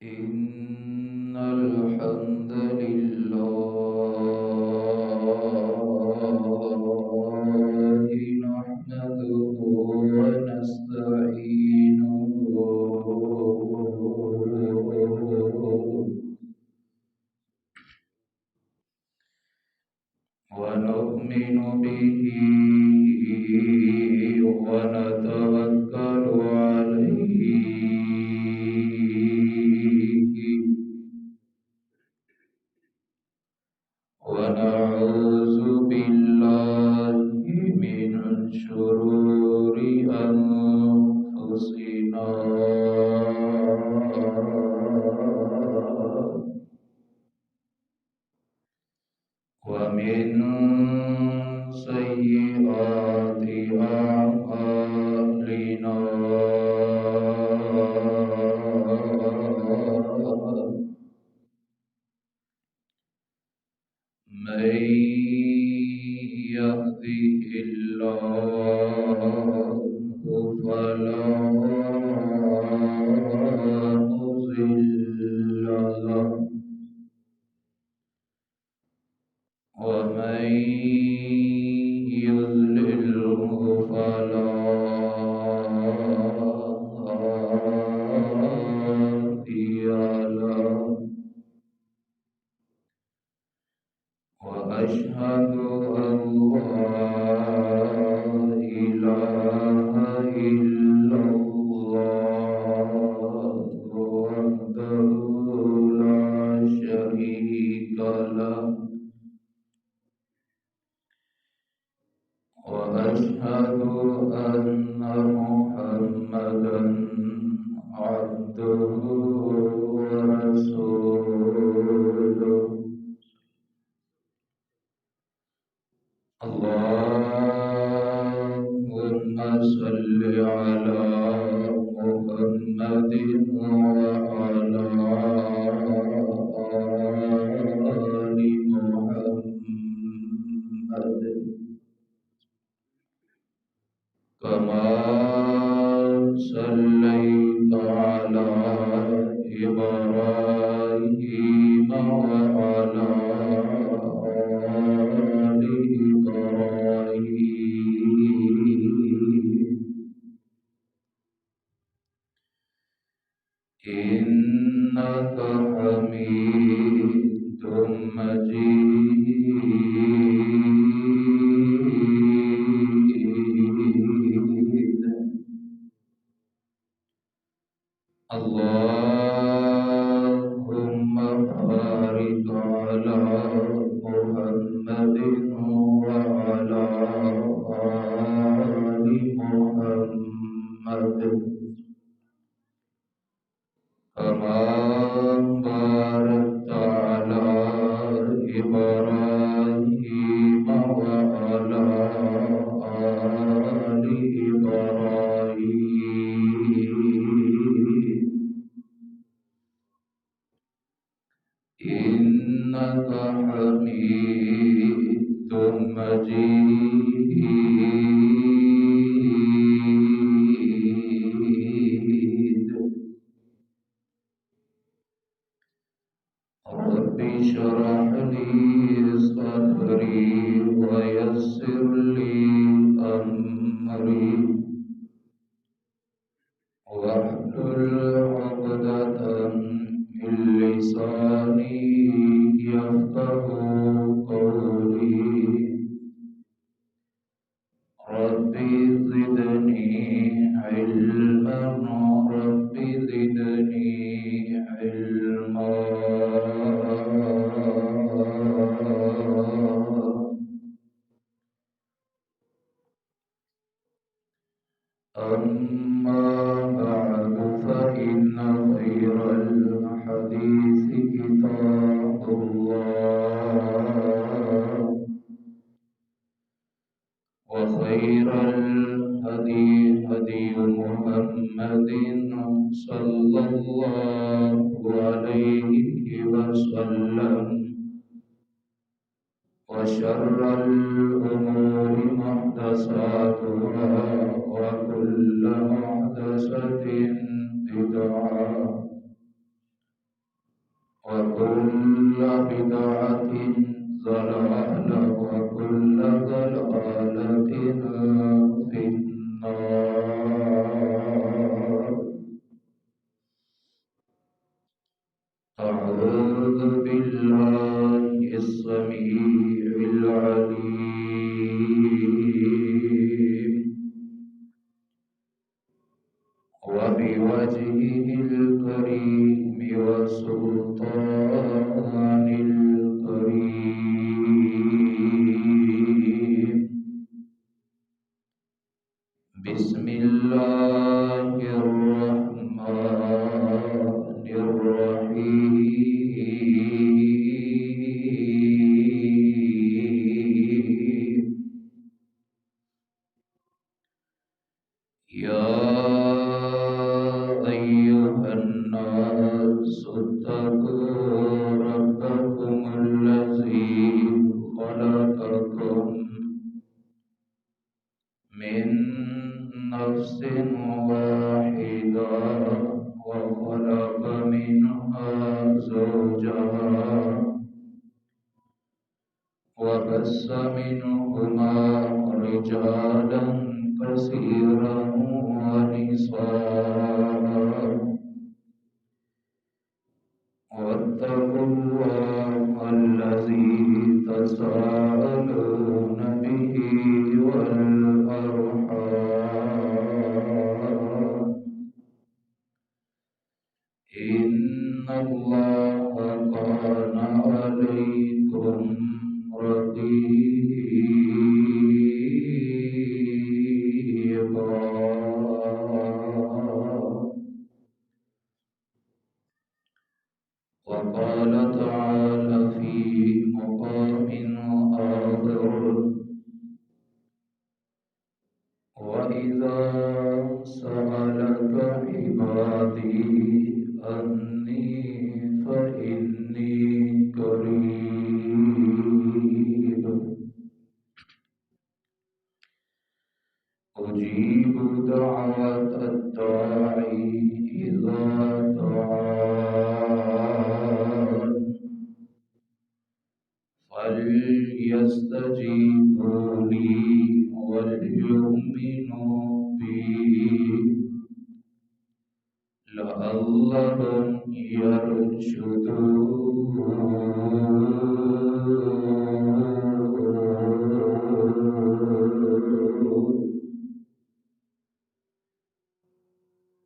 إن الحمد لله نحمده ونستعينه ونؤمن به ونتوكل عليه ونعوذ بالله من شرور أنفسنا ومن سيئات أعمالنا من يهده الله فلا مضل له ومن يضلله فلا هادي له وأشهد أن لا إله إلا الله وحده لا شريك له وأشهد أن محمدا عبده ورسوله اللهم صل على محمد وعلى آل محمد كما صليت على إبراهيم وعلى آل إبراهيم إنك حميد مجيد اللهم بارك على محمد وعلى آل محمد كما باركت على إبراهيم وعلى آل إبراهيم إنك حميد مجيد رب اشرح لي صدري ويسر لي أمري واحلل عقدة من لساني يفقه قولي رب زدني علما رب زدني علما أما بعد فإن خير الحديث كتاب الله وخير الهدي هدي محمد صلى الله عليه وسلم وشر الأمور محدثاتها وكل محدثة بدعة وكل بدعة ضلالة وكل ضلالة في النار. أعوذ بالله السميع العليم وبوجهه الكريم وسلطان الكريم. بسم الله الرحمن الرحيم. يا أيها الناس اتقوا ربكم الذي خلقكم من نفس واحدة وخلق منها زوجها وبث منهما رجالا كثيرا ونساء واتقوا الله الذي تساءلون به والأرحام إن الله كان عليكم رقيبا. وقال تعالى في مقام آخر: وإذا سألك عبادي أني فإني قريب أجيب دعوة الداعي إذا دعان فليستجيبوا لي وليؤمنوا بي لعلهم يرشدون.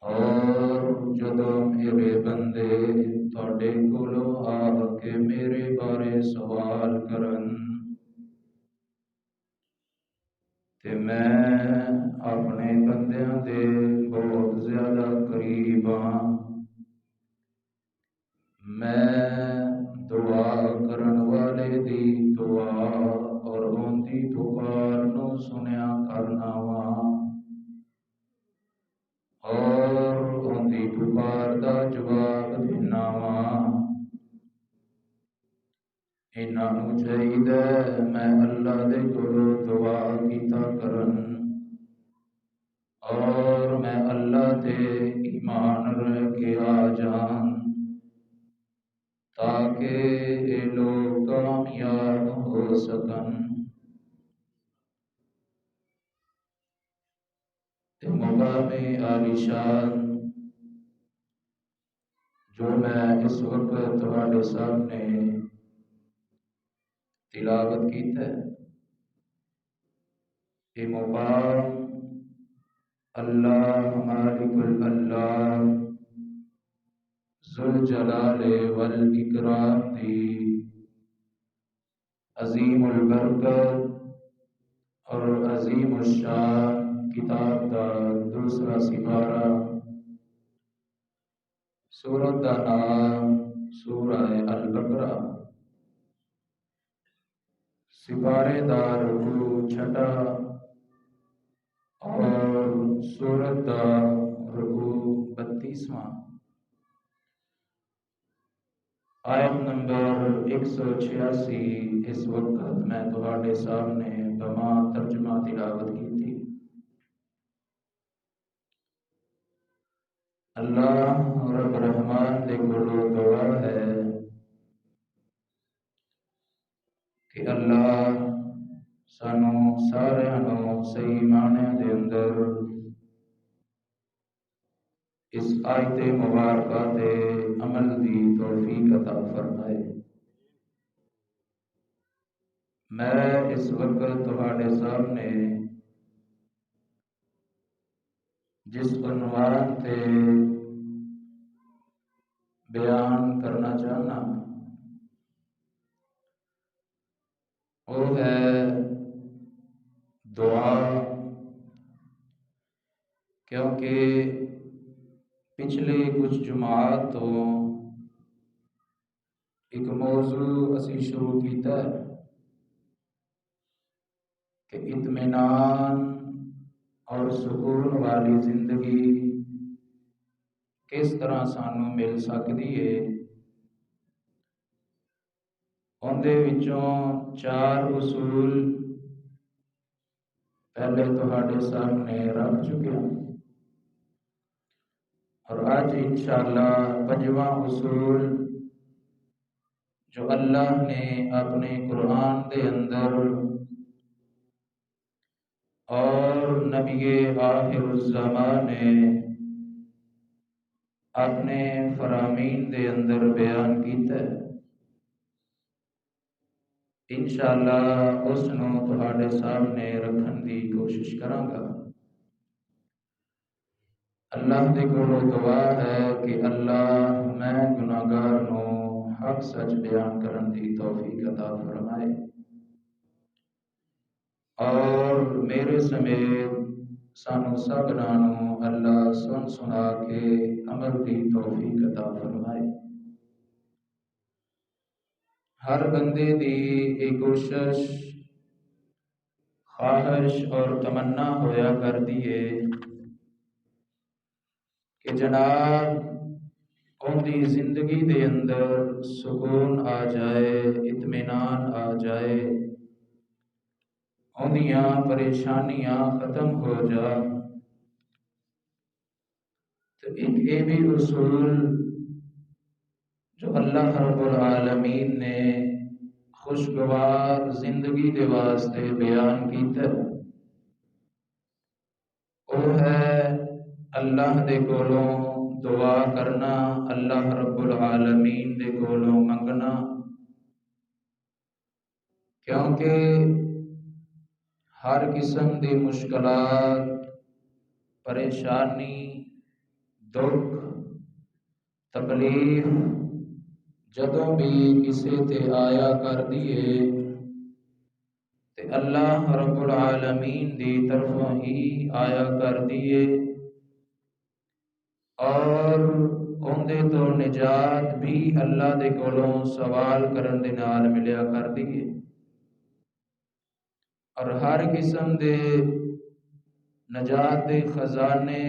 اور جدوں میرے بندے تواڈے کولوں آ کے میرے بارے سوال کرن تے میں اپنے بندیاں دے بہت زیادہ قریب ہاں. میں دعا کرن والے دی دعا اور ان دی پکار نو سنیا کرنا وا اور ان دی پکار دا جواب دینا وا. انہاں نوں چاہیے میں اللہ دے کولوں دعا کیتا کرن اور میں اللہ تے ایمان رہ کے آ جان تاکہ یہ لوگ کامیاب ہو سکن. مقام عالی شان جو میں اس وقت تمہارے سامنے تلاوت کی ہے، یہ مقام اللہ مالک اللہ ذوالجلال والاکرام دی عظیم البرکت اور عظیم الشان کتاب دا دوسرا سپارہ، سورت دا نام سورہ البقرہ، سپارے دا رکوع چھٹا اور سورت دا رکوع 32واں. آیت نمبر 186 اس وقت میں تمہارے سامنے بما ترجمہ تلاوت کی تھی. اللہ رب رحمان دے کولوں دعا ہے ਸਾਰਿਆਂ ਨੂੰ ਸਹੀ ਮਾਣਿਆਂ ਦੇ ਅੰਦਰ اس آیت مبارکہ تے عمل دی توفیق عطا فرمائے۔ میں اس وقت تہاڈے سامنے جس عنوان تے بیان کرنا چاہنا وہ ہے دعا، کیونکہ پچھلے کچھ جمعات تو ایک موضوع اسی شروع کیتا ہے کہ اطمینان اور سکون والی زندگی کس طرح سانوں مل سکتی ہے۔ اندے وچوں 4 اصول پہلے تہاڈے سامنے رکھ چکے ہیں، اور آج انشاءاللہ 5واں اصول جو اللہ نے اپنے قرآن دے اندر اور نبی آخر الزمان نے اپنے فرامین دے اندر بیان کیتا ہے، انشاءاللہ اس نو تہاڈے سامنے رکھن دی کوشش کراں گا۔ اللہ دے کولوں دعا ہے کہ اللہ میں گناہگار نو حق سچ بیان کرن دی توفیق عطا فرمائے، اور میرے سمیت سانو سبنا نو اللہ سن سنا کے عمل دی توفیق عطا فرمائے۔ ہر بندے دی ایک کوشش، خواہش اور تمنا ہویا کرتی ہے کہ جناب ان دی زندگی دے اندر سکون آ جائے، اطمینان آ جائے، اندیاں پریشانیاں ختم ہو جا۔ تو ایک یہ بھی اصول جو اللہ رب العالمین نے خوشگوار زندگی دے واسطے بیان کیتا وہ ہے اللہ دے کولوں دعا کرنا، اللہ رب العالمین دے کولوں منگنا، کیونکہ ہر قسم دی مشکلات، پریشانی، دکھ، تکلیف جدوں بھی کسے تے آیا کر دیے تے اللہ رب العالمین دی طرفوں ہی آیا کر دیے، اور اندے تو نجات بھی اللہ دے کولوں سوال کرن دے نال ملیا کر دیے، اور ہر قسم دے نجات دے خزانے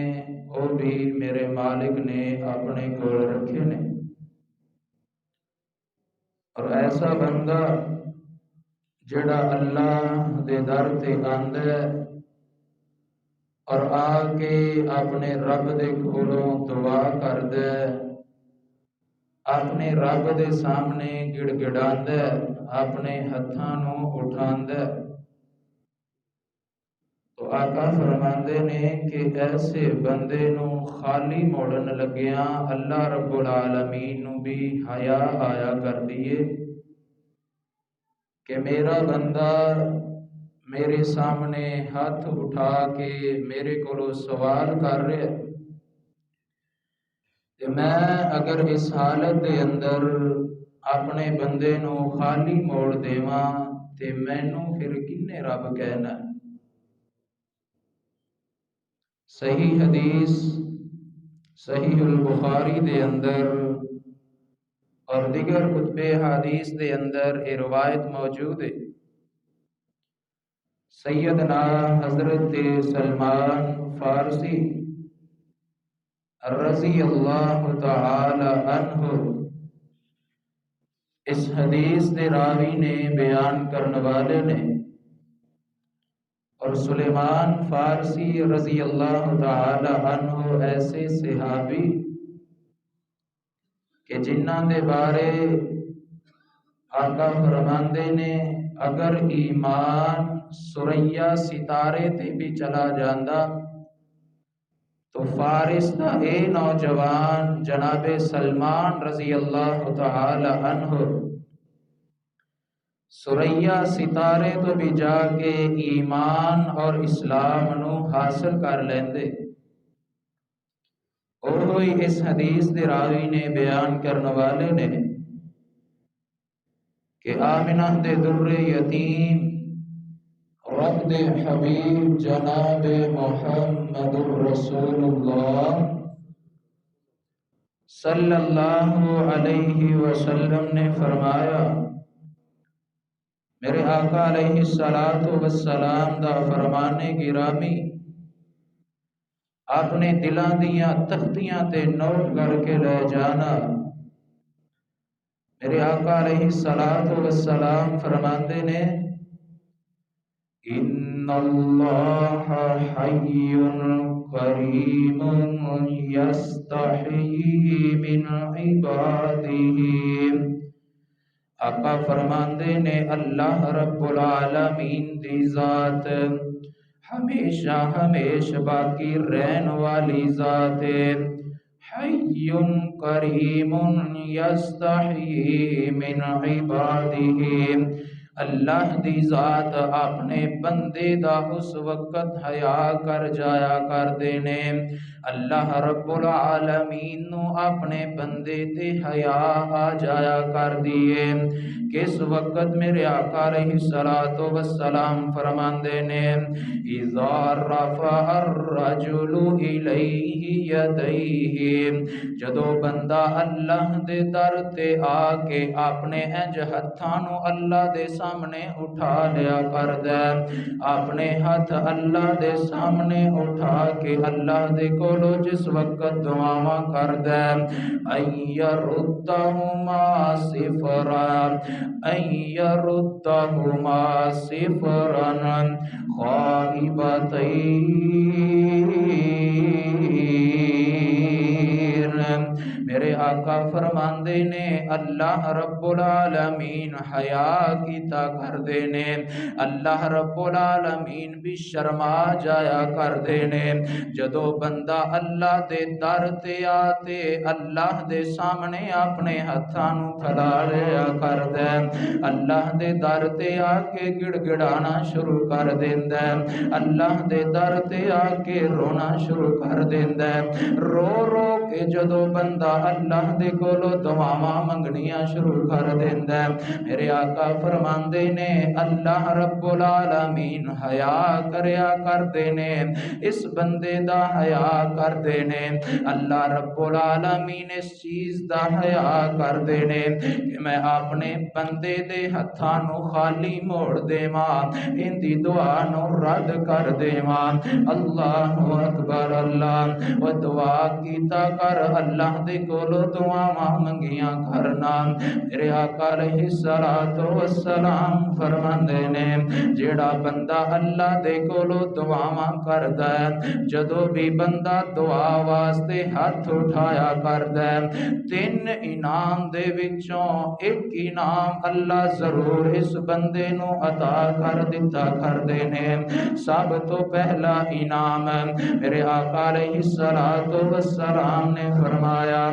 وہ بھی میرے مالک نے اپنے کول رکھے نے۔ اور ایسا بندہ جڑا اللہ دے در تے آندا ہے اور آ کے اپنے رب دے کولوں دعا کردا ہے، اپنے رب دے سامنے گڑ گڑاندا ہے، اپنے ہتھاں نوں اٹھاندا ہے، تو آقا فرماندے نے کہ ایسے بندے نوں خالی موڑن لگیاں اللہ رب العالمین نوں بھی حیا آیا کر دیے کہ میرا بندہ میرے سامنے ہاتھ اٹھا کے میرے کولوں سوال کر رہا ہے، کہ میں اگر اس حالت دے اندر اپنے بندے نوں خالی موڑ دیواں تے مینوں پھر کنے رب کہنا ہے۔ صحیح حدیث صحیح البخاری دے اندر اور دیگر کتب حدیث دے اندر یہ روایت موجود ہے، سیدنا حضرت سلمان فارسی رضی اللہ تعالی عنہ اس حدیث دے راوی نے، بیان کرنے والے نے، اور سلیمان فارسی رضی اللہ تعالی عنہ ایسے صحابی کہ جنہاں دے بارے آقا فرماندے نے اگر ایمان سریا ستارے تے بھی چلا جاندا تو فارس دا اے نوجوان جناب سلمان رضی اللہ تعالی عنہ سریا ستارے تو بھی جا کے ایمان اور اسلام نو حاصل کر لیندے۔ اوہی اس حدیث دے راوی نے بیان کرنے والے نے کہ آمنہ دے در یتیم رب دے حبیب جناب محمد رسول اللہ صلی اللہ علیہ وسلم نے فرمایا، میرے آقا علیہ السلام دا فرمانے گرامی اپنے دلاں دیاں تختیاں تے نوٹ کر کے لے جانا۔ میرے آقا علیہ السلام فرماندے نے، ان اللہ حی کریم یستحیی من عبادہ۔ آقا فرماندے نے اللہ رب العالمین دی ذات ہمیشہ ہمیشہ باقی رہن والی ذات ہے، حی کریم یستحیی من عبادہ۔ اللہ دی ذات اپنے بندے دا اس وقت حیا کر جایا کر دینے، اللہ رب العالمین نو اپنے بندے تے حیا آ جایا کر دیے۔ کس وقت میرے آقا علیہ السلام فرماندے نے، اذا رفع الرجل الیہ یدیہ، جدو بندہ اللہ دے در تے آ کے اپنے انج ہتھاں نو اللہ دے سامنے اٹھا لیا کر دے، اپنے ہاتھ اللہ دے سامنے اٹھا کے اللہ دے کولو جس وقت دعاواں کر دے، ان یردہما صفرا، ان یردہما صفرا خائبتین۔ میرے آقا فرماندے نے اللہ رب العالمین حیا کیتا کر دینے، اللہ رب العالمین بھی شرما جایا کر دینے۔ جدو بندہ اللہ دے در تے آتے اللہ دے سامنے اپنے ہتھاں نو پھیلا لیا کر دے، اللہ دے در تے آ کے گڑ گڑانا شروع کر دیندا ہے، اللہ دے در تے آ کے رونا شروع کر دیندا ہے۔ رو رو کے جدو بندہ اللہ دے کولو دعاواں منگنیاں شروع کر دیندا ہے، میرے آقا فرماندے نے اللہ رب العالمین حیا کریا کر دینے، اس بندے دا حیا کر دینے، اللہ رب العالمین اس چیز دا حیا کر دینے کہ میں اپنے بندے دے ہتھاں نو خالی موڑ دیواں، ان دی دعا نو رد کر دیواں۔ اللہ اکبر، اللہ و دعا کیتا کر اللہ دے کولو دعاواں منگیاں کرنا۔ میرے آقا علیہ السلام فرماندے نے جیڑا بندہ اللہ دے کولو دعاواں کردا ہے، جدو بھی بندہ دعا واسطے ہاتھ اٹھایا کردا ہے، 3 انعام دے وچوں ایک انعام اللہ ضرور اس بندے نو عطا کر دیتا کر دینے۔ سب تو پہلا انعام میرے آقا علیہ السلام نے فرمایا،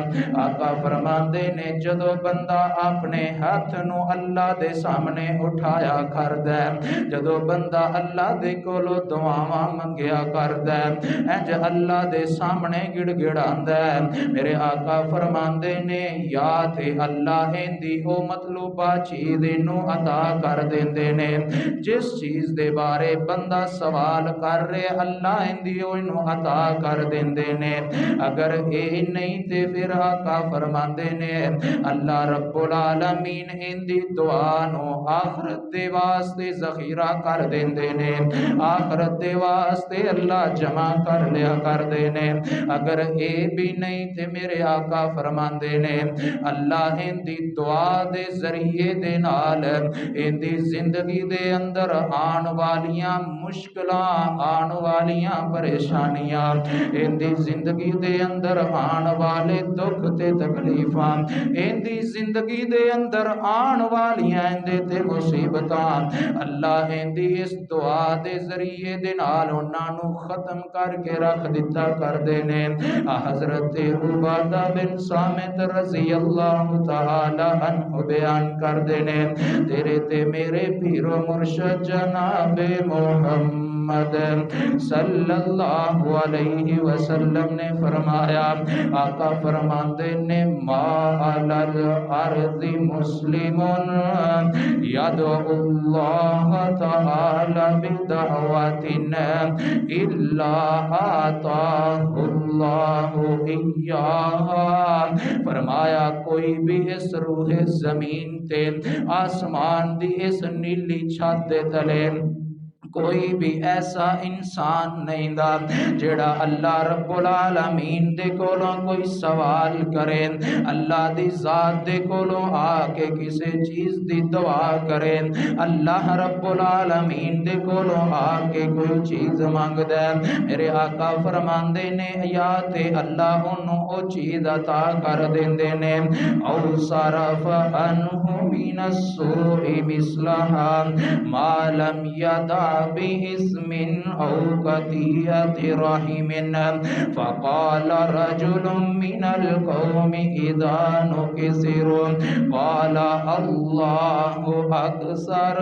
آقا فرماندے نے جدو بندہ اپنے ہاتھ نو اللہ دے سامنے اٹھایا کردا ہے، جدو بندہ اللہ دے کولو دعاواں منگیا کردا ہے، انج اللہ دے سامنے گڑ گڑاندا ہے، میرے آقا فرماندے نے یا تے اللہ اندی او مطلوبہ چیز نو عطا کر دیندے نے، جس چیز دے بارے بندہ سوال کر رہے اللہ اندی او انو عطا کر دیندے نے۔ اگر اے نہیں تے پھر آقا فرماندے نے اللہ رب العالمین اندی دعا نو آخرت دے واسطے ذخیرہ کر دیندے نے، آخرت دے واسطے اللہ جمع کر لیا کر دینے۔ اگر اے بھی نہیں تے میرے آقا فرماندے نے اللہ اندی دعا دے ذریعے دے نال اندی زندگی دے اندر آن والیاں مشکلاں، آن والیاں پریشانیاں، اندی زندگی دے اندر آن والے دکھ تے تکلیفاں ایندی زندگی دے اندر آن والیاں ایندے تے مصیبتاں اللہ ایندی اس دعا دے ذریعے دے نال انہاں نو ختم کر کے رکھ دتا کر دے نے حضرت عبادہ بن صامت رضی اللہ تعالی عنہ بیان کر دے نے تیرے تے میرے پیر و مرشد جناب محمد صلی اللہ علیہ وسلم نے فرمایا آقا فرماندے نے ما علی الارض مسلم یدعو اللہ تعالی بدعوت الا آتاہ اللہ ایاہا فرمایا کوئی بھی اس روح زمین تے آسمان دی اس نیلی چھت دے تلے کوئی بھی ایسا انسان نہیں دا جڑا اللہ رب العالمین دے کولوں کوئی سوال کرے اللہ دی ذات دے کولوں آ کے کسی چیز دی دعا کرے اللہ رب العالمین دے کولوں آ کے کوئی چیز مانگ دے میرے آقا فرماندے نے یا تے اللہ انہوں او چیز عطا کر دیندے نے او صرف عنہ من السوء مثلها ما لم یدع باسم او قطیعت رحم فقال رجل من القوم اذا نکسر قال اللہ اکثر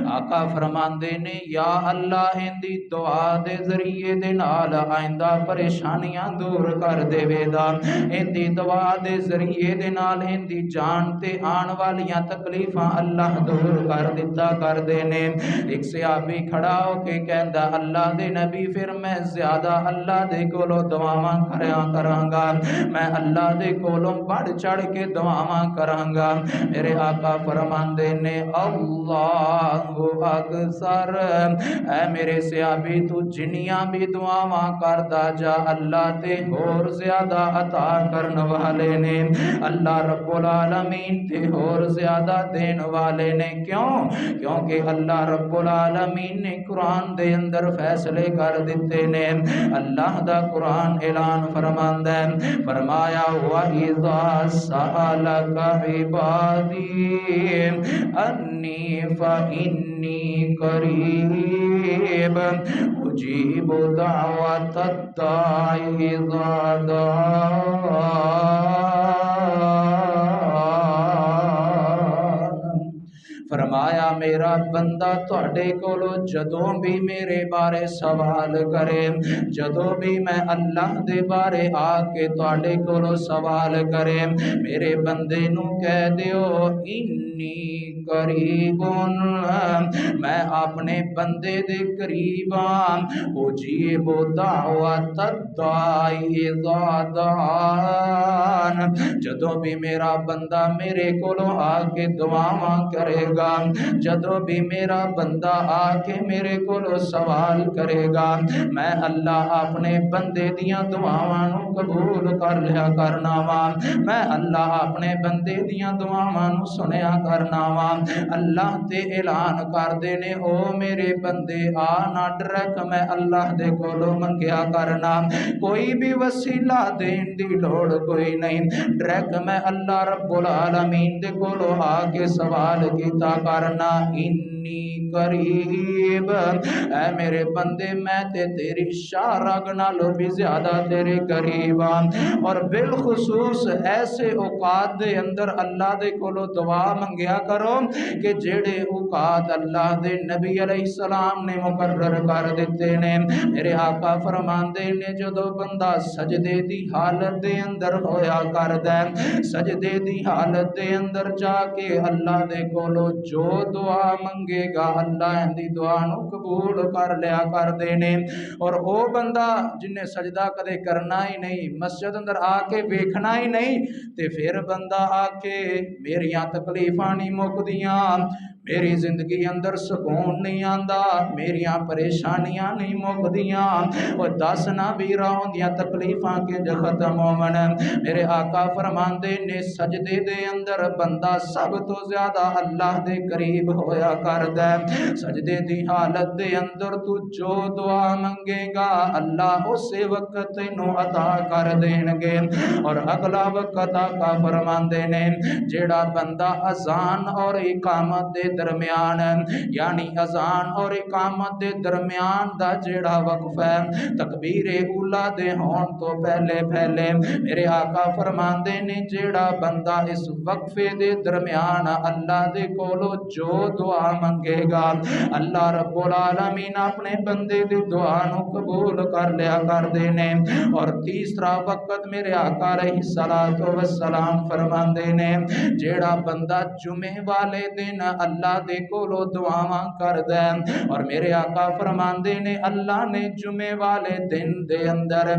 آقا فرماندے نے یا اللہ اندی دعا دے ذریعے دے نال آئندہ پریشانیاں دور کر دے ویدا اندی دعا دے ذریعے دے نال اندی جان تے آن والیاں تکلیفاں اللہ دور کر دیتا کر دے نے ایک صحابی کھڑا ہو کے کہندا اللہ دے نبی پھر میں زیادہ اللہ دے کولوں دعاواں کراں گا میں اللہ دے کولوں بڑھ چڑھ کے دعاواں کراں گا میرے آقا فرماندے نے اللہ اکثر اے میرے صحابی تو جنیاں بھی دعاواں کردا جا اللہ تے اور زیادہ عطا کرن والے نے اللہ رب العالمین تے اور زیادہ دین والے نے کیونکہ اللہ رب العالمین نے قرآن دے اندر فیصلے کر دیتے نے اللہ دا قرآن اعلان فرماندا ہے فرمایا وَإِذَا سَأَلَكَ عِبَادِي أَنِّي فَإِنِّي قَرِيبٌ أُجِيبُ دَعْوَةَ الدَّاعِ إِذَا دَعَانِ فرمایا میرا بندہ تواڈے کولو جدوں بھی میرے بارے سوال کرے جدوں بھی میں اللہ دے بارے آ کے تواڈے کولو سوال کرے میرے بندے نو کہہ دیو انی قریبن میں اپنے بندے دے قریب ہاں اجیب دعوت الداعی اذا دعان جدوں بھی میرا بندہ میرے کولو آ کے دعاواں کرے گا جدوں بھی میرا بندہ آ کے میرے کولو سوال کرے گا میں اللہ اپنے بندے دیاں دعاواں نو قبول کر لیا کرنا وا میں اللہ اپنے بندے دیاں دعاواں نو سنیا کرنا وا اللہ تے اعلان کر دے نے او میرے بندے آ نہ ڈرک میں اللہ دے کولو منگیا کرنا کوئی بھی وسیلہ دین دی لوڑ کوئی نہیں ڈرک میں اللہ رب العالمین دے کولو آ کے سوال کیتا کرنا انی قریب اے میرے بندے میں تے تیری شارگ نالوں بھی زیادہ تیرے قریب اور بالخصوص ایسے اوقات دے اندر اللہ دے کولو دعا منگیا کرو کہ جڑے اوقات اللہ دے نبی علیہ السلام نے مقرر کر دیتے نے میرے آقا فرماندے نے جدو بندہ سجدے دی حالت دے اندر ہویا کردہ سجدے دی حالت دے اندر جا کے اللہ دے کولو جو دعا منگے گا اللہ اندی دعا نو قبول کر لیا کر دینے اور او بندہ جن نے سجدہ کدے کرنا ہی نہیں مسجد اندر آ کے ویکھنا ہی نہیں تے پھر بندہ آ کے میریاں تکلیفاں نہیں مکدیاں میری زندگی اندر سکون نہیں آندا میریاں پریشانیاں نہیں مکدیاں اور دس نہ ویرا ہوندیاں تکلیفاں کے جو ختم ہومن میرے آقا فرماندے نے سجدے دے اندر بندہ سب تو زیادہ اللہ دے قریب ہویا کردا ہے۔ سجدے دی حالت دے اندر تو جو دعا منگے گا اللہ اسی وقت تینوں عطا کر دین گے۔ اور اگلا وقت آقا فرماندے نے جیڑا بندہ اذان اور اقامت دے درمیان یعنی اذان اور اقامت دے درمیان دا جیڑا وقف ہے تکبیر اولا دے ہون تو پہلے پہلے میرے آقا فرماندے نے جیڑا بندہ اس وقفے دے درمیان اللہ دے کولو جو دعا منگے گا اللہ رب العالمین اپنے بندے دی دعا نو قبول کر لیا کر دینے۔ اور تیسرا وقت میرے آقا علیہ السلام فرماندے نے جیڑا بندہ جمعے والے دن اللہ دے کولو دعاواں کردا ہے اور میرے آقا فرماندے نے اللہ نے جمعے والے دن دے اندر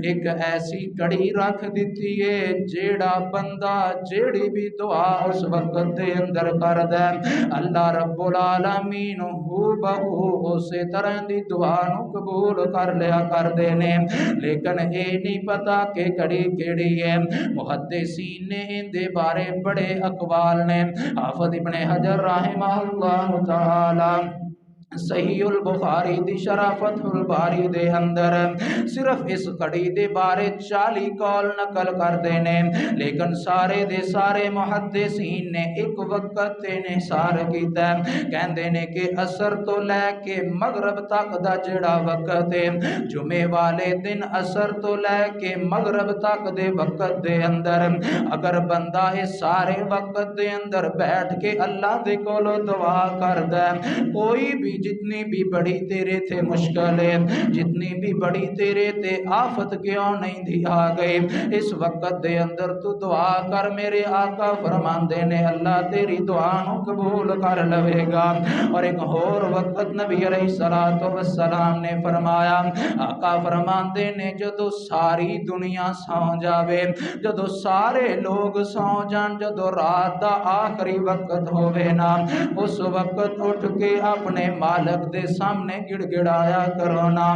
ایک ایسی کڑی رکھ دیتی ہے جیڑا بندہ جیڑی بھی دعا اس وقت دے اندر کردا ہے اللہ رب العالمین ہو بہو اسی طرح دی دعا نو قبول کر لیا کر دینے۔ لیکن اے نہیں پتا کہ کڑی کیڑی ہے، محدثین نے ان دے بارے بڑے اقوال نے۔ حافظ ابن حجر رحمہ اللہ تعالی صحیح البخاری دی شرح فتح الباری دے اندر صرف اس کڑی دے بارے 40 قول نقل کر دینے، لیکن سارے دے سارے محدثین نے ایک وقت تے انحصار کیتا ہے، کہندے نے کہ عصر تو لے کے مغرب تک دا جڑا وقت ہے جمعے والے دن عصر تو لے کے مغرب تک دے وقت دے اندر اگر بندہ اس سارے وقت دے اندر بیٹھ کے اللہ دے کولو دعا کردا ہے کوئی بھی جتنی بھی بڑی تیرے تھے مشکلیں جتنی بھی بڑی تیرے تے آفت کیوں نہیں دی آ گئی اس وقت دے اندر تو دعا کر میرے آقا فرماندے نے اللہ تیری دعا نو قبول کر لوے گا۔ اور ایک اور وقت نبی علیہ السلام نے فرمایا آقا فرماندے نے جدو ساری دنیا سو جاوے جدو سارے لوگ سو جان جدو رات دا آخری وقت ہووے نا اس وقت اٹھ کے اپنے مالک دے سامنے گڑ گڑایا کرو نا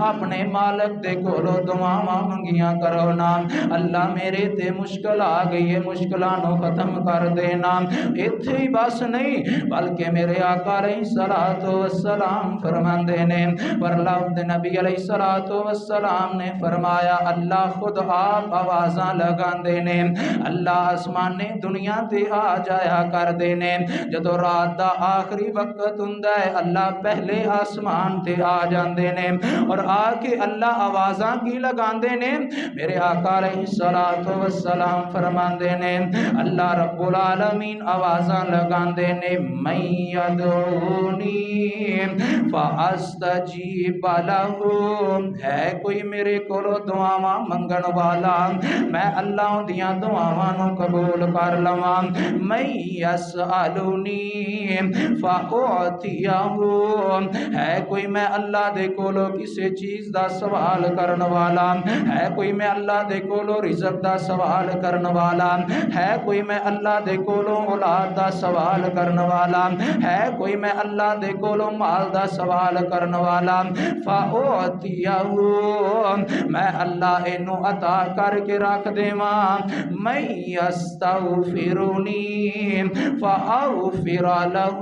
اپنے مالک دے کولو دعاواں منگیاں کرو نا اللہ میرے تے مشکل آ گئی ہے مشکلانو ختم کر دینا۔ ایتھے ہی بس نہیں بلکہ میرے آقا علیہ السلام فرماندے نے پر لفظ نبی علیہ السلام نے فرمایا اللہ خود آپ آوازاں لگاندے نے اللہ آسمان دنیا تے آ جایا کر دینے جدو رات دا آخری وقت ہوندا ہے اللہ پہلے آسمان تے آ جاندے نے اور آ کے اللہ آوازاں کی لگاندے نے میرے آقا علیہ السلام فرماندے نے اللہ رب العالمین آوازاں لگاندے نے من یدعونی فاستجیب لہ ہے کوئی میرے کولو دعاواں منگن والا میں اللہ دیاں دعاواں نو قبول کر لواں من یسألنی فاعطیہ ہے کوئی میں اللہ دے کولو کسی چیز دا سوال کرن والا ہے کوئی میں اللہ دے کولو رزق دا سوال کرن والا ہے کوئی میں اللہ دے کولو اولاد دا سوال کرن والا ہے کوئی میں اللہ دے کولو مال دا سوال کرن والا فاعطیہ میں اللہ اینو عطا کر کے رکھ دیواں من یستغفرنی فاغفر لہ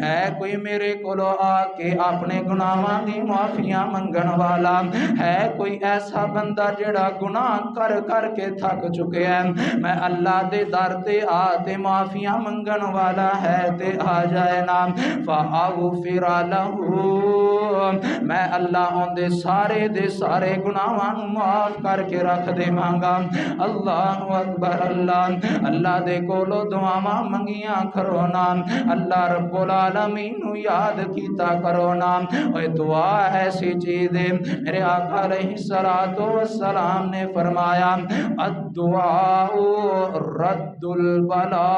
ہے کوئی میرے کولو آ کے اپنے گناہاں دی معافیاں منگن والا ہے کوئی ایسا بندہ جڑا گناہ کر کر کے تھک چکے ہیں میں اللہ دے در تے آ تے معافیاں منگن والا ہے تے آ جائے نا فاغفر لہ میں اللہ ان دے سارے گناہاں معاف کر کے رکھ دے مانگا۔ اللہ اکبر اللہ دے کولو دعاواں منگیاں کرو نا اللہ رب العالمین یاد کیتا کرو نا اے دعا ایسی چیز ہے میرے آقا علیہ السلام نے فرمایا الدعاء رد البلاء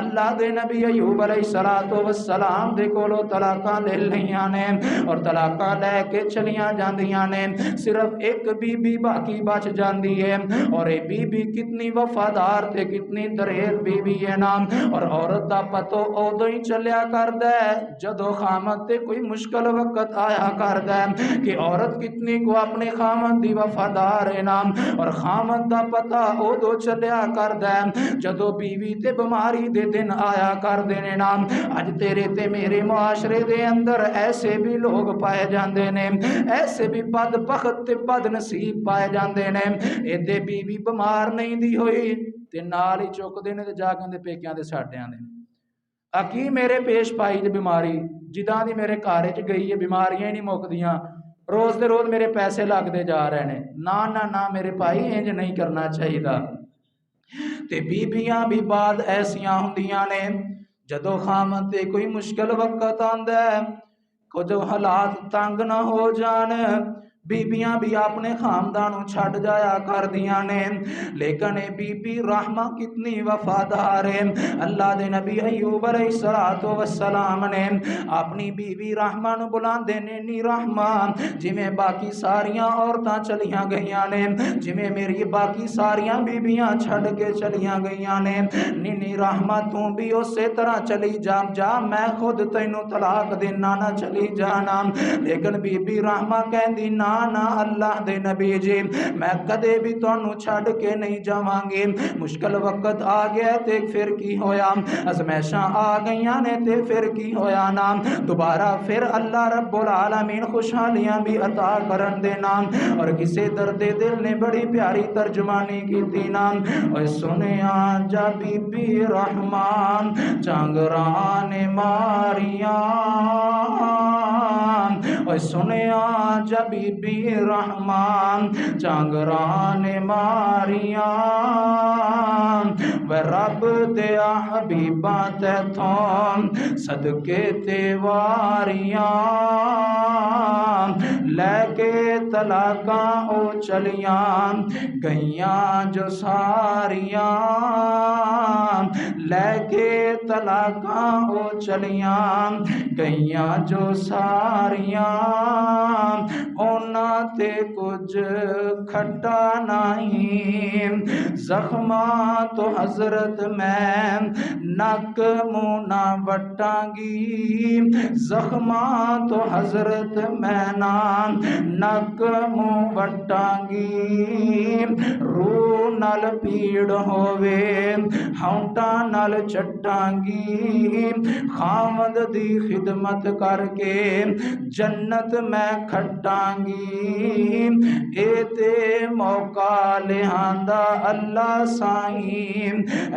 اللہ دے نبی ایوب علیہ السلام دے کولو طلاقاں لے لیاں نے اور طلاقاں لے کے چلیاں جاندیاں نے، صرف ایک بی بی باقی بچ جاندی ہے، اور اے بی بی کتنی وفادار تے کتنی دلیر بی بی ہے نام۔ اور عورت دا پتو اودوں ہی چلیا کردا ہے جدو خامد تے کوئی مشکل وقت آیا کردا ہے کہ عورت کتنی کو اپنے خامد دی وفادار ہے نام، اور خامد دا پتہ اودوں چلیا کردا ہے جدو بیوی تے بیماری دے دن آیا کردے نے نام۔ اج تیرے تے میرے معاشرے دے اندر ایسے بھی لوگ پائے جاندے نے، ایسے بھی بد بخت تے بد نصیب پائے جاندے نے، ایدے بیوی بیمار نہیں دی ہوئی تے نال ہی چک دے نے تے جا کے پیکیاں دے ساڈے آندے نے اکی میرے پیش پائی تے بیماری جداں دی میرے گھر وچ گئی ہے، بیماریاں ہی نہیں مکدیاں، روز دے روز میرے پیسے لگتے جا رہے ہیں۔ نہ میرے بھائی انج نہیں کرنا چاہیے۔ تے بیبیاں بھی بعد ایسیاں ہوندیاں نے جدو خامد تے کوئی مشکل وقت آندا ہے، کچھ حالات تنگ نہ ہو جان، بیبیاں بھی اپنے خاندانوں چھڈ جایا کر دیاں نے، لیکن اے بی بی رحمہ کتنی وفادار ہے۔ اللہ دے نبی ایوب علیہ السلام نے اپنی بیوی رحمہ نو بلاندے نے، نی رحمہ جویں باقی ساریاں عورتاں چلیاں گئیاں نے، جویں میری باقی ساریاں بیبیاں چھڈ کے چلیاں گئیاں نے، نی رحمہ تو بھی اسی طرح چلی جا میں خود تینوں طلاق دینا نہ چلی جانا۔ لیکن بی بی رحمہ کہندی نا اللہ دے نبی جی میں کدے بھی تانوں چھڈ کے نہیں جاواں گی، مشکل وقت آ گیا تے پھر کی ہویا، ازمائشاں آ گئیاں نے تے پھر کی ہویا نا، دوبارہ پھر اللہ رب العالمین خوشحالیاں بھی عطا کرن دے نا۔ اور کسے درد دل نے بڑی پیاری ترجمانی کی تھی نا، اور سنیا جا بی بی رحمہ چانگران ماریاں، اور سنیا جا بی بی رحمہ چانگران ماریاں، و رب دیا حبیباں تے تھوں صدقے تے واریاں، لے کے طلاقاں او چلیاں گئیاں جو ساریاں، لے کے طلاقاں او چلیاں گئیاں جو ساریاں، اونا تے کچھ کھٹا نہیں، زخماں تو حضرت میں نک منہ نہ وٹاں گی، زخماں تو حضرت میں نک منہ وٹاں گی، روح نال پیڑ ہووے ہونٹاں نال چٹاں گی، خامد دی خدمت کر کے جنت میں کھٹاں گی، اے تے موقع لہاندا اللہ سائیں،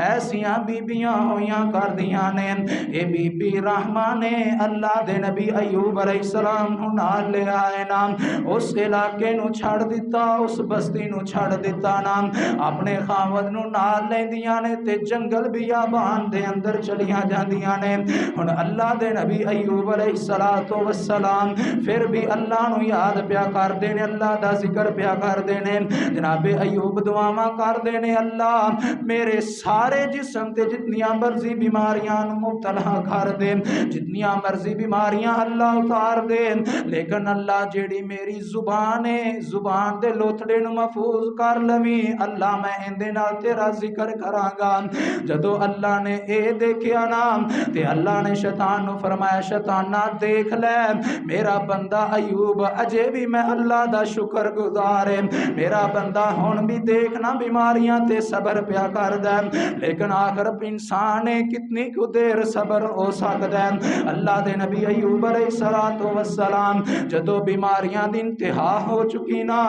ایسیاں بیبیاں ہویاں کر دیاں نے۔ اے بی بی رحمہ نے اللہ دے نبی ایوب علیہ السلام نو نال لے آئے نا، اس علاقے نو چھڑ دیتا، اس بستی نو چھڑ دیتا نا، اپنے خامد نو نال لیندیاں نے تے جنگل بیابان دے اندر چلیاں جاندیاں نے۔ ہن اللہ دے نبی ایوب علیہ السلام پھر بھی اللہ نو یاد پیا کر دے نے، اللہ دا ذکر پیا کر دے نے، جناب ایوب دعاواں کر دے نے، اللہ میرے سارے جسم تے جتنیاں مرضی بیماریاں نو مبتلا کر دے، جتنیاں مرضی بیماریاں اللہ اتار دے، لیکن اللہ جیڑی میری زبان ہے، زبان دے لوتھڑے نو محفوظ کر لوی، اللہ میں اندے نال تیرا ذکر کراں گا۔ جدو اللہ نے اے دیکھیا نا تے اللہ نے شیطان نو فرمایا شیطانہ دیکھ لے میرا بندہ ایوب اجے بھی میں اللہ دا شکر گزار ہے، میرا بندہ ہن بھی دیکھنا بیماریاں تے صبر پیا کر دے، لیکن آخر انسان کتنی کو دیر صبر ہو سکتا ہے۔ اللہ دے نبی ایوب علیہ السلام جدو بیماریاں دی انتہا ہو چکی نا،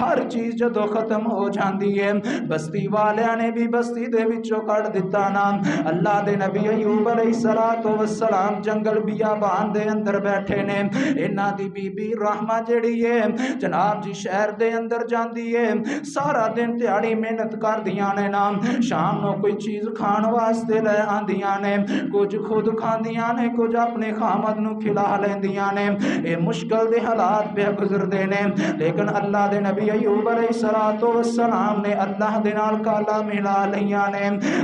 ہر چیز جدو ختم ہو جاندی ہے، بستی والیاں نے بھی بستی دے وچوں کڈ دتا نا، اللہ دے نبی ایوب علیہ السلام جنگل بیابان دے اندر بیٹھے نے، انہاں دی بی بی رحمہ جڑی ہے جناب جی شہر دے اندر جاندی ہے، سارا دن تیاڑی محنت کر دیاں نے نا، شام نو کوئی چیز کھان واسطے لے آندیاں نے، کچھ خود کھاندیاں نے، کچھ اپنے خامد نو کھلا لیندیاں نے، اے مشکل دے حالات پہ گزر دے نے، لیکن اللہ دے نبی ایوب علیہ السلام نے اللہ دے نال کالا ملا لیاں نے،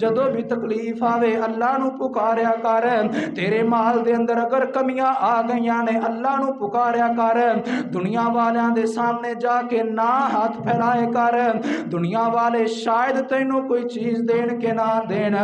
جدوں بھی تکلیف آوے اللہ نو پکاریا کر، تیرے مال دے اندر اگر کمیاں آ گئیاں نے اللہ نو پکاریا کر، دنیا والیاں دے سامنے جا کے نہ ہاتھ پھیلائے کر، دنیا والے شاید تینوں کوئی چیز دین کے نہ دین،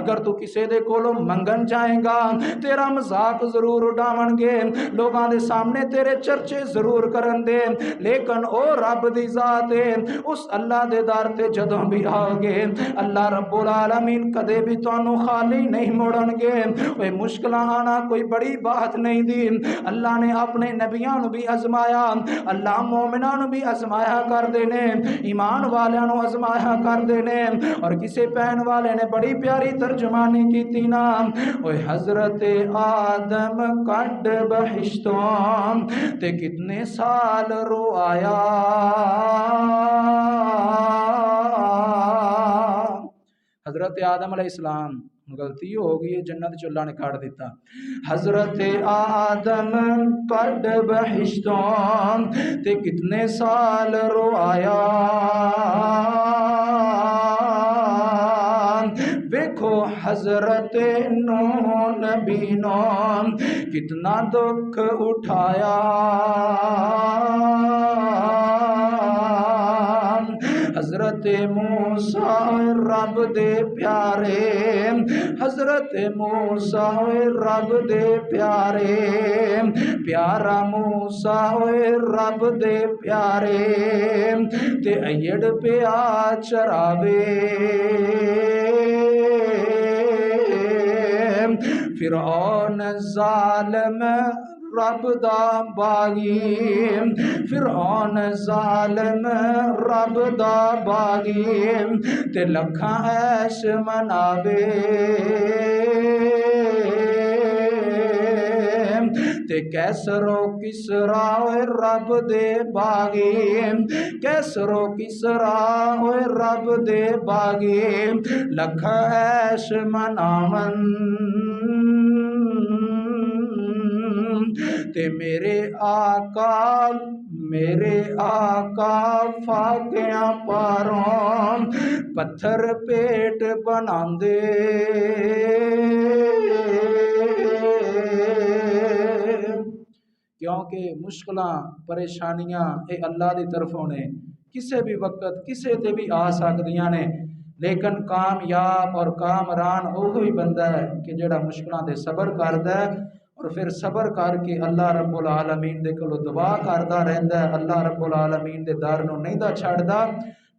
اگر تو کسے دے کولوں منگن جائے گا تیرا مذاق ضرور اڈاون گے، لوگاں دے سامنے تیرے چرچے ضرور کرن دے، لیکن او رب دی ذات ہے، اس اللہ دے در تے جدوں بھی آؤ گے اللہ رب العالمین کدے بھی تانوں خالی نہیں موڑن گے۔ کوئی مشکلاں آنا کوئی بڑی بات نہیں دی، اللہ نے اپنے نبیاں نو بھی آزمایا، اللہ مومناں نو بھی آزمایا کر دینے، ایمان والیاں نو آزمایا کر دینے، اور کسے پہن والے نے بڑی پیاری ترجمانی کی تھی نا، اوے حضرت آدم کڈ بہشتوں تے کتنے سال رو آیا، حضرت آدم علیہ السلام غلطی ہو گئی ہے، جنت چ اللہ نے کاٹ دیتا، حضرت آدم کڈ بہشتوں تے کتنے سال رو آیا، ویکھو حضرت نوح نبی نو کتنا دکھ اٹھایا، حضرت موسیٰ رب دے پیارے، حضرت موسیٰ رب دے پیارے، پیارا موسیٰ رب دے پیارے، تے ایڑ پیا چراوے، فرعون ظالم رب دا باغی، فرعون ظالم رب دا باغی، تے لکھاں عیش مناوے، تے کیسرو کسرا رب دے باغی، کیسرو کسرا رب دے باغی، لکھاں عیش مناون، تے میرے آقا فاقیاں پاروں پتھر پیٹ بناندے، کیونکہ مشکلاں پریشانیاں اے اللہ دی طرفوں نے کسے بھی وقت کسے تے بھی آ سکدیاں نے، لیکن کامیاب اور کامران وہی بندہ ہے کہ جڑا مشکلاں دے صبر کردا ہے، اور پھر صبر کر کے اللہ رب العالمین دے کولو دعا کردا رہندا ہے، اللہ رب العالمین دے در نو نہیں دا چھڑدا۔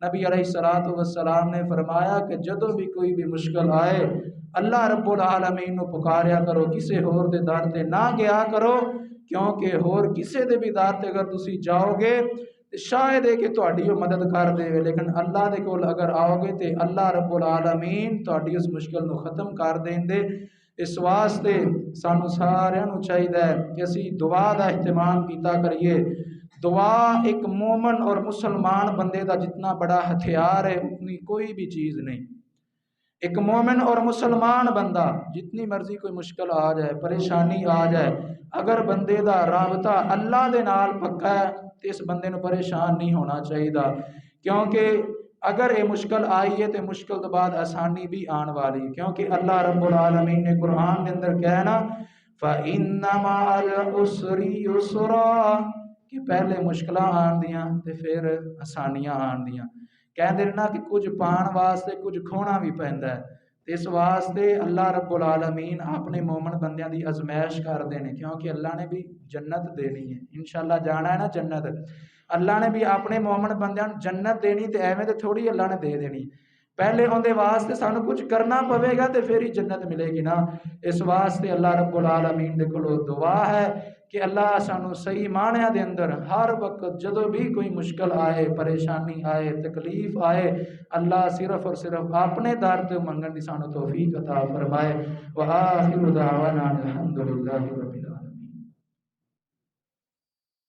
نبی علیہ الصلوۃ والسلام نے فرمایا کہ جدوں بھی کوئی بھی مشکل آئے اللہ رب العالمین نو پکاریا کرو، کسے ہور دے در تے نہ گیا کرو، کیونکہ ہور کسے دے بھی در تے اگر تسی جاؤ گے شاید ہے کہ تہاڈی وہ مدد کر دے، لیکن اللہ دے کول اگر آؤ گے تے اللہ رب العالمین تہاڈی اس مشکل نو ختم کر دیندے۔ اس واسطے سانو سارے نو چاہیے کہ اسی دعا دا اہتمام کیتا کریے۔ دعا ایک مومن اور مسلمان بندے دا جتنا بڑا ہتھیار ہے اتنی کوئی بھی چیز نہیں۔ ایک مومن اور مسلمان بندہ جتنی مرضی کوئی مشکل آ جائے پریشانی آ جائے، اگر بندے دا رابطہ اللہ دے نال پکا ہے تو اس بندے نو پریشان نہیں ہونا چاہیے، کیونکہ اگر یہ مشکل آئی ہے تو مشکل تو بعد آسانی بھی آن والی، کیونکہ اللہ رب العالمین نے قرآن کے اندر کہنا فَإِنَّ مَعَ الْعُسْرِ يُسْرًا کہ پہلے مشکلاں آن دیاں تے پھر آسانیاں آن دیاں، کہہ دینا کہ کچھ پان واسطے کچھ کھونا بھی پہندا ہے، اس واسطے اللہ رب العالمین اپنے مومن بندیاں دی ازمائش کر دینے، کیونکہ اللہ نے بھی جنت دینی ہے، انشاءاللہ جانا ہے نا جنت، اللہ نے بھی اپنے مومن بندیاں جنت دینی تے ایویں تے تھوڑی اللہ نے دے دینی، پہلے اندے واسطے سانو کچھ کرنا پوے گا تے پھر ہی جنت ملے گی نا۔ اس واسطے اللہ رب العالمین دے کولو دعا ہے کہ اللہ سانو صحیح معنیٰ دے اندر ہر وقت جدو بھی کوئی مشکل آئے پریشانی آئے تکلیف آئے اللہ صرف اور صرف اپنے در تے منگن دی سانو توفیق عطا فرمائے۔ وآخر دعوانا الحمدللہ رب العالمین۔